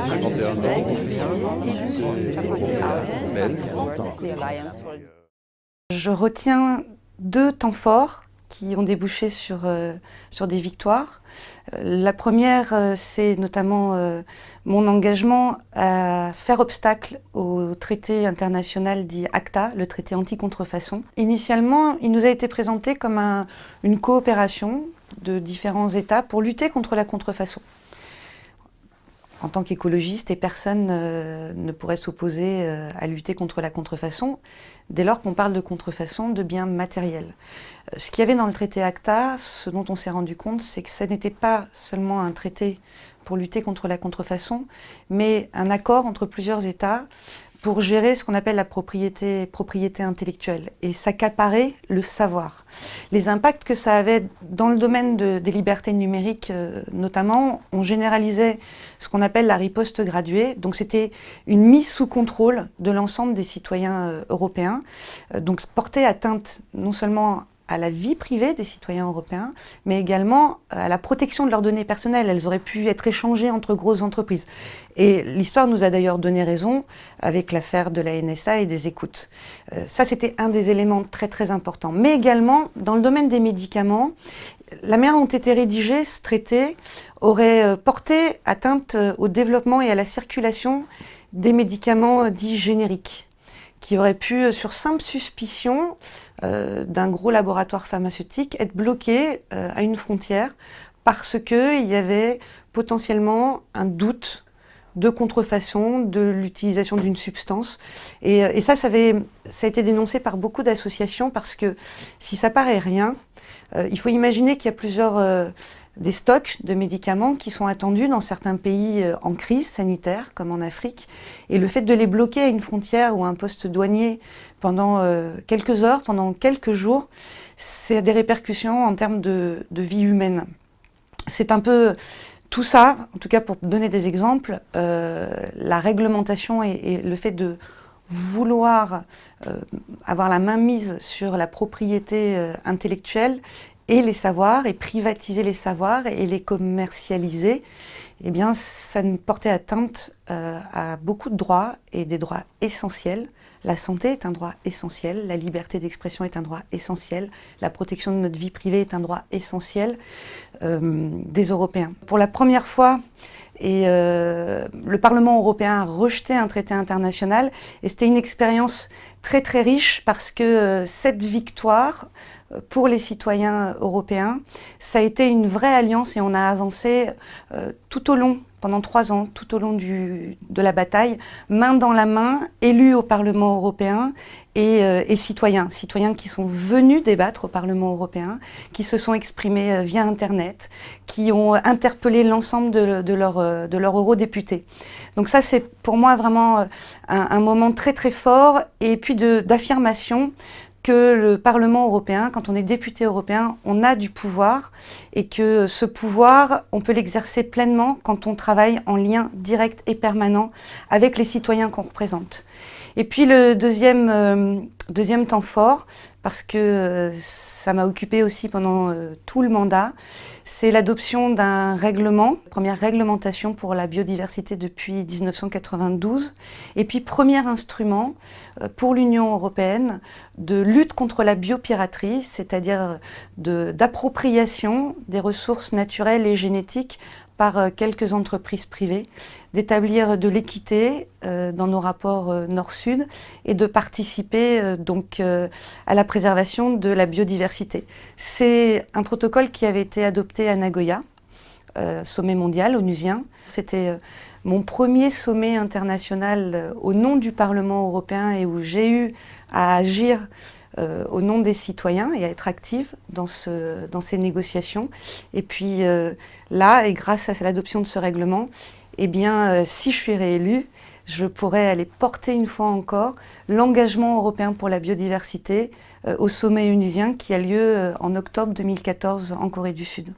51 ans, belge. Je retiens deux temps forts qui ont débouché sur des victoires. La première, c'est notamment mon engagement à faire obstacle au traité international dit ACTA, le traité anti-contrefaçon. Initialement, il nous a été présenté comme une coopération de différents États pour lutter contre la contrefaçon. En tant qu'écologiste, personne ne pourrait s'opposer à lutter contre la contrefaçon, dès lors qu'on parle de contrefaçon de biens matériels. Ce qu'il y avait dans le traité ACTA, ce dont on s'est rendu compte, c'est que ce n'était pas seulement un traité pour lutter contre la contrefaçon, mais un accord entre plusieurs États pour gérer ce qu'on appelle la propriété intellectuelle et s'accaparer le savoir. Les impacts que ça avait dans le domaine des libertés numériques notamment, on généralisait ce qu'on appelle la riposte graduée. Donc c'était une mise sous contrôle de l'ensemble des citoyens européens. Donc porter atteinte non seulement à la vie privée des citoyens européens, mais également à la protection de leurs données personnelles. Elles auraient pu être échangées entre grosses entreprises. Et l'histoire nous a d'ailleurs donné raison avec l'affaire de la NSA et des écoutes. Ça, c'était un des éléments très très importants. Mais également, dans le domaine des médicaments, la manière dont était rédigé ce traité aurait porté atteinte au développement et à la circulation des médicaments dits génériques, qui auraient pu, sur simple suspicion d'un gros laboratoire pharmaceutique, être bloqués à une frontière parce qu'il y avait potentiellement un doute de contrefaçon, de l'utilisation d'une substance. Et ça a été dénoncé par beaucoup d'associations parce que si ça paraît rien, il faut imaginer qu'il y a des stocks de médicaments qui sont attendus dans certains pays en crise sanitaire, comme en Afrique. Et le fait de les bloquer à une frontière ou à un poste douanier pendant quelques heures, pendant quelques jours, c'est des répercussions en termes de vie humaine. C'est un peu tout ça, en tout cas pour donner des exemples, la réglementation et le fait de vouloir avoir la main mise sur la propriété intellectuelle et les savoirs, et privatiser les savoirs et les commercialiser, eh bien, ça nous portait atteinte à beaucoup de droits et des droits essentiels. La santé est un droit essentiel, la liberté d'expression est un droit essentiel, la protection de notre vie privée est un droit essentiel des Européens. Pour la première fois, le Parlement européen a rejeté un traité international et c'était une expérience très très riche parce que cette victoire pour les citoyens européens, ça a été une vraie alliance et on a avancé tout au long, pendant 3 ans, tout au long de la bataille, main dans la main, élus au Parlement européen et citoyens qui sont venus débattre au Parlement européen, qui se sont exprimés via Internet, qui ont interpellé l'ensemble de leurs eurodéputés. Donc ça, c'est pour moi vraiment un moment très très fort et puis d'affirmation que le Parlement européen, quand on est député européen, on a du pouvoir et que ce pouvoir, on peut l'exercer pleinement quand on travaille en lien direct et permanent avec les citoyens qu'on représente. Et puis le deuxième temps fort, parce que ça m'a occupé aussi pendant tout le mandat, c'est l'adoption d'un règlement, première réglementation pour la biodiversité depuis 1992, et puis premier instrument pour l'Union européenne de lutte contre la biopiraterie, c'est-à-dire d'appropriation des ressources naturelles et génétiques par quelques entreprises privées, d'établir de l'équité dans nos rapports Nord-Sud et de participer donc à la préservation de la biodiversité. C'est un protocole qui avait été adopté à Nagoya, sommet mondial onusien. C'était mon premier sommet international au nom du Parlement européen et où j'ai eu à agir au nom des citoyens et à être active dans ces négociations. Et puis là, et grâce à l'adoption de ce règlement, eh bien, si je suis réélue, je pourrais aller porter une fois encore l'engagement européen pour la biodiversité au sommet onusien qui a lieu en octobre 2014 en Corée du Sud.